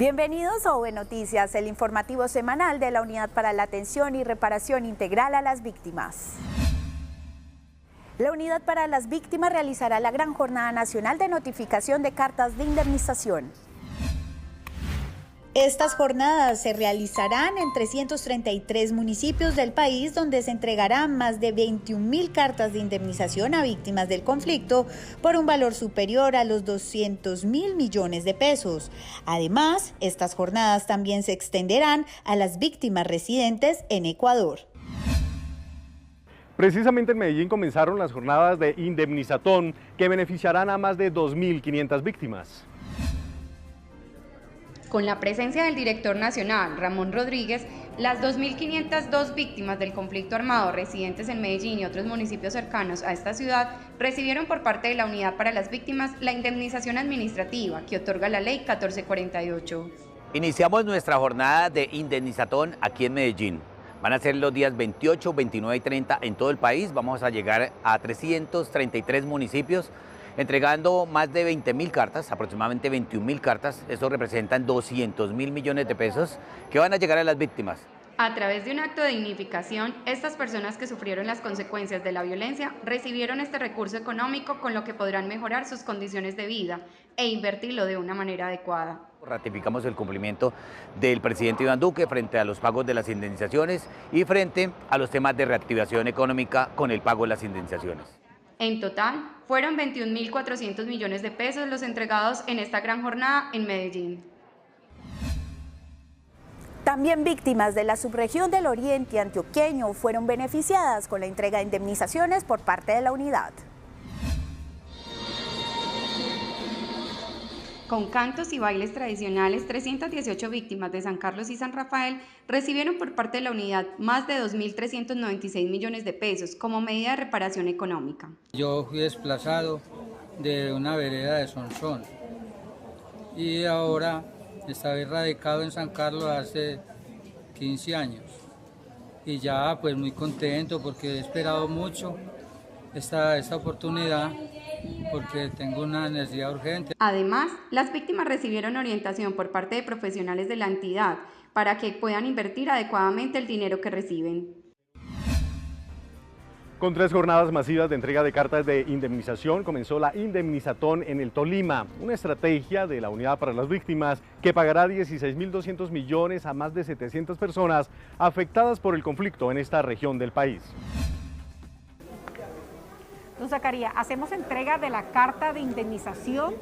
Bienvenidos a OV Noticias, el informativo semanal de la Unidad para la Atención y Reparación Integral a las Víctimas. La Unidad para las Víctimas realizará la gran jornada nacional de notificación de cartas de indemnización. Estas jornadas se realizarán en 333 municipios del país, donde se entregarán más de 21.000 cartas de indemnización a víctimas del conflicto por un valor superior a los 200.000 millones de pesos. Además, estas jornadas también se extenderán a las víctimas residentes en Ecuador. Precisamente en Medellín comenzaron las jornadas de indemnizatón que beneficiarán a más de 2.500 víctimas. Con la presencia del director nacional, Ramón Rodríguez, las 2.502 víctimas del conflicto armado residentes en Medellín y otros municipios cercanos a esta ciudad recibieron por parte de la Unidad para las Víctimas la indemnización administrativa que otorga la Ley 1448. Iniciamos nuestra jornada de indemnizatón aquí en Medellín. Van a ser los días 28, 29 y 30 en todo el país. Vamos a llegar a 333 municipios, entregando más de 20.000 cartas, aproximadamente 21.000 cartas. Eso representan 200.000 millones de pesos que van a llegar a las víctimas. A través de un acto de dignificación, estas personas que sufrieron las consecuencias de la violencia recibieron este recurso económico con lo que podrán mejorar sus condiciones de vida e invertirlo de una manera adecuada. Ratificamos el cumplimiento del presidente Iván Duque frente a los pagos de las indemnizaciones y frente a los temas de reactivación económica con el pago de las indemnizaciones. En total, fueron 21.400 millones de pesos los entregados en esta gran jornada en Medellín. También víctimas de la subregión del Oriente antioqueño fueron beneficiadas con la entrega de indemnizaciones por parte de la unidad. Con cantos y bailes tradicionales, 318 víctimas de San Carlos y San Rafael recibieron por parte de la unidad más de 2.396 millones de pesos como medida de reparación económica. Yo fui desplazado de una vereda de Sonsón y ahora estaba radicado en San Carlos hace 15 años y ya pues muy contento porque he esperado mucho esta oportunidad, porque tengo una necesidad urgente. Además, las víctimas recibieron orientación por parte de profesionales de la entidad para que puedan invertir adecuadamente el dinero que reciben. Con 3 jornadas masivas de entrega de cartas de indemnización, comenzó la indemnizatón en el Tolima, una estrategia de la Unidad para las Víctimas que pagará 16.200 millones a más de 700 personas afectadas por el conflicto en esta región del país. Don Zacarías, hacemos entrega de la carta de indemnización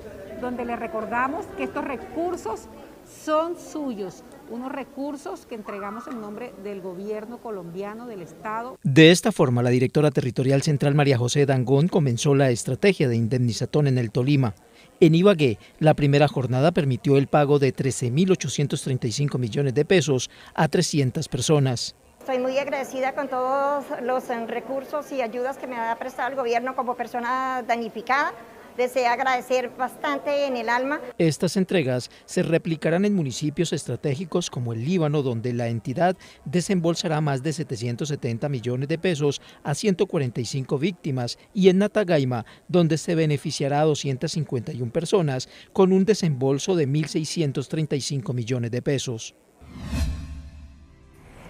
donde le recordamos que estos recursos son suyos, unos recursos que entregamos en nombre del gobierno colombiano, del Estado. De esta forma, la directora territorial central María José Dangond comenzó la estrategia de indemnizatón en el Tolima. En Ibagué, la primera jornada permitió el pago de 13.835 millones de pesos a 300 personas. Estoy muy agradecida con todos los recursos y ayudas que me ha prestado el gobierno como persona damnificada. Deseo agradecer bastante en el alma. Estas entregas se replicarán en municipios estratégicos como el Líbano, donde la entidad desembolsará más de 770 millones de pesos a 145 víctimas, y en Natagaima, donde se beneficiará a 251 personas con un desembolso de 1.635 millones de pesos.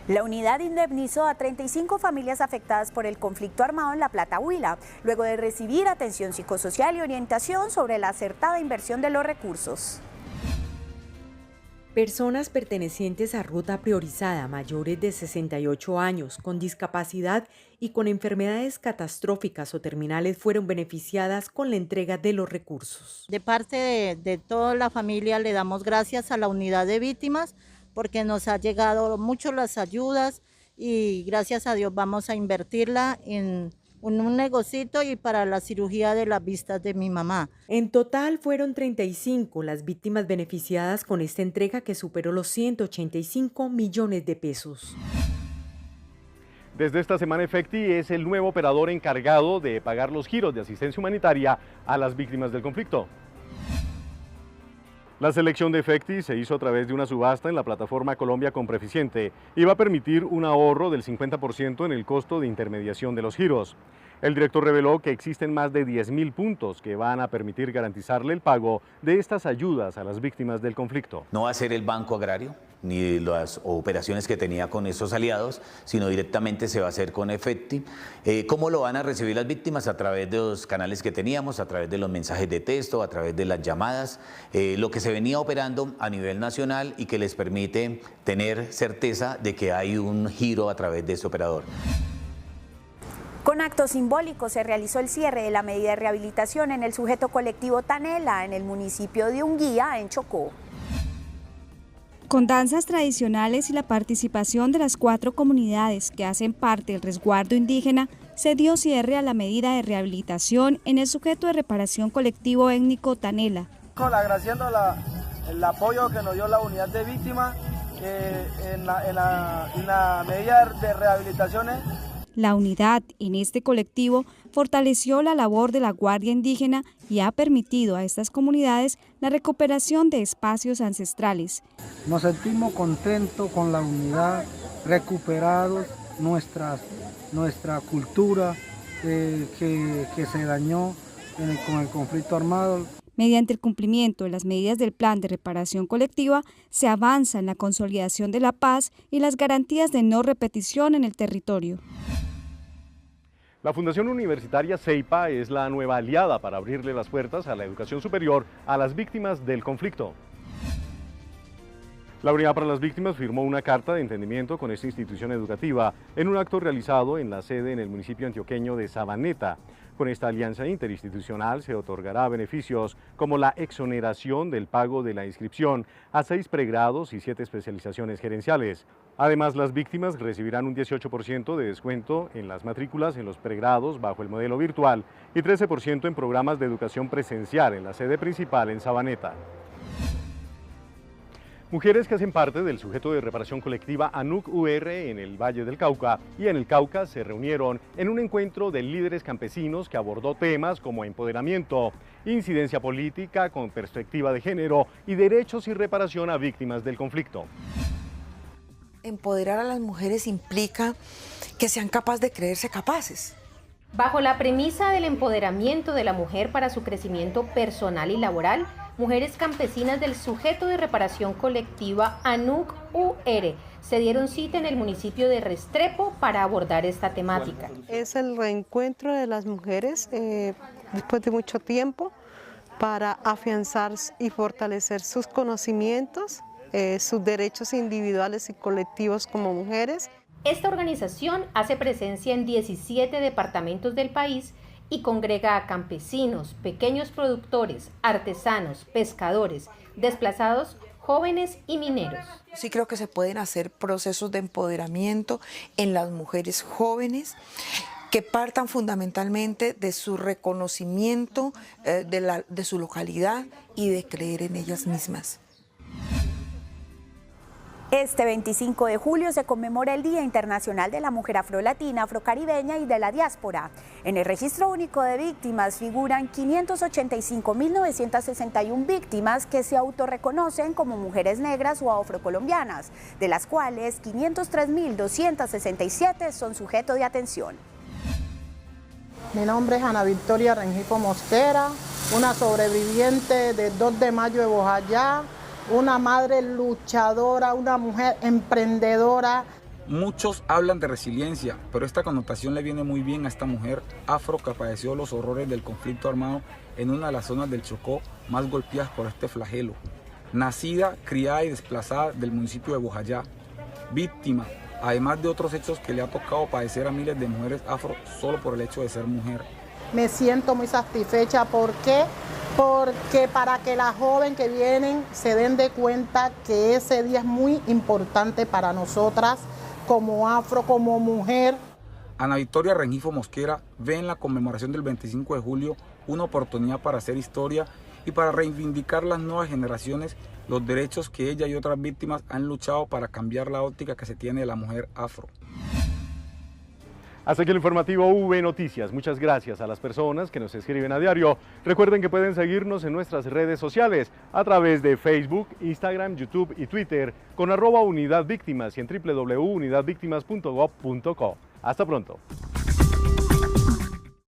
La unidad indemnizó a 35 familias afectadas por el conflicto armado en La Plata, Huila, luego de recibir atención psicosocial y orientación sobre la acertada inversión de los recursos. Personas pertenecientes a ruta priorizada, mayores de 68 años, con discapacidad y con enfermedades catastróficas o terminales fueron beneficiadas con la entrega de los recursos. De parte de toda la familia le damos gracias a la unidad de víctimas, porque nos ha llegado mucho las ayudas y gracias a Dios vamos a invertirla en un negocito y para la cirugía de las vistas de mi mamá. En total fueron 35 las víctimas beneficiadas con esta entrega que superó los 185 millones de pesos. Desde esta semana, Efecti es el nuevo operador encargado de pagar los giros de asistencia humanitaria a las víctimas del conflicto. La selección de Efecti se hizo a través de una subasta en la plataforma Colombia Compreficiente y va a permitir un ahorro del 50% en el costo de intermediación de los giros. El director reveló que existen más de 10.000 puntos que van a permitir garantizarle el pago de estas ayudas a las víctimas del conflicto. No va a ser el Banco Agrario ni las operaciones que tenía con esos aliados, sino directamente se va a hacer con Efecti. ¿Cómo lo van a recibir las víctimas? A través de los canales que teníamos, a través de los mensajes de texto, a través de las llamadas, lo que se venía operando a nivel nacional y que les permite tener certeza de que hay un giro a través de este operador. Con actos simbólicos se realizó el cierre de la medida de rehabilitación en el sujeto colectivo Tanela, en el municipio de Unguía, en Chocó. Con danzas tradicionales y la participación de las 4 comunidades que hacen parte del resguardo indígena, se dio cierre a la medida de rehabilitación en el sujeto de reparación colectivo étnico Tanela. Agradeciendo el apoyo que nos dio la unidad de víctimas en la medida de rehabilitaciones. La unidad en este colectivo fortaleció la labor de la Guardia Indígena y ha permitido a estas comunidades la recuperación de espacios ancestrales. Nos sentimos contentos con la unidad, recuperados nuestra cultura que se dañó con el conflicto armado. Mediante el cumplimiento de las medidas del Plan de Reparación Colectiva, se avanza en la consolidación de la paz y las garantías de no repetición en el territorio. La Fundación Universitaria CEIPA es la nueva aliada para abrirle las puertas a la educación superior a las víctimas del conflicto. La Unidad para las Víctimas firmó una carta de entendimiento con esta institución educativa en un acto realizado en la sede en el municipio antioqueño de Sabaneta. Con esta alianza interinstitucional se otorgará beneficios como la exoneración del pago de la inscripción a 6 pregrados y 7 especializaciones gerenciales. Además, las víctimas recibirán un 18% de descuento en las matrículas en los pregrados bajo el modelo virtual y 13% en programas de educación presencial en la sede principal en Sabaneta. Mujeres que hacen parte del sujeto de reparación colectiva ANUC-UR en el Valle del Cauca y en el Cauca se reunieron en un encuentro de líderes campesinos que abordó temas como empoderamiento, incidencia política con perspectiva de género y derechos y reparación a víctimas del conflicto. Empoderar a las mujeres implica que sean capaces de creerse capaces. Bajo la premisa del empoderamiento de la mujer para su crecimiento personal y laboral, mujeres campesinas del sujeto de reparación colectiva ANUC-UR se dieron cita en el municipio de Restrepo para abordar esta temática. Es el reencuentro de las mujeres después de mucho tiempo para afianzar y fortalecer sus conocimientos, sus derechos individuales y colectivos como mujeres. Esta organización hace presencia en 17 departamentos del país y congrega a campesinos, pequeños productores, artesanos, pescadores, desplazados, jóvenes y mineros. Sí creo que se pueden hacer procesos de empoderamiento en las mujeres jóvenes que partan fundamentalmente de su reconocimiento de su localidad y de creer en ellas mismas. Este 25 de julio se conmemora el Día Internacional de la Mujer Afrolatina, Afrocaribeña y de la Diáspora. En el registro único de víctimas figuran 585.961 víctimas que se autorreconocen como mujeres negras o afrocolombianas, de las cuales 503.267 son sujeto de atención. Mi nombre es Ana Victoria Rengifo Mosquera, una sobreviviente del 2 de mayo de Bojayá, una madre luchadora, una mujer emprendedora. Muchos hablan de resiliencia, pero esta connotación le viene muy bien a esta mujer afro que padeció los horrores del conflicto armado en una de las zonas del Chocó más golpeadas por este flagelo. Nacida, criada y desplazada del municipio de Bojayá, víctima, además de otros hechos que le ha tocado padecer a miles de mujeres afro solo por el hecho de ser mujer. Me siento muy satisfecha, ¿por qué? Porque para que las jóvenes que vienen se den de cuenta que ese día es muy importante para nosotras como afro, como mujer. Ana Victoria Rengifo Mosquera ve en la conmemoración del 25 de julio una oportunidad para hacer historia y para reivindicar las nuevas generaciones los derechos que ella y otras víctimas han luchado para cambiar la óptica que se tiene de la mujer afro. Hasta aquí el informativo V Noticias. Muchas gracias a las personas que nos escriben a diario. Recuerden que pueden seguirnos en nuestras redes sociales a través de Facebook, Instagram, YouTube y Twitter con @UnidadVíctimas y en www.unidadvictimas.gov.co. Hasta pronto.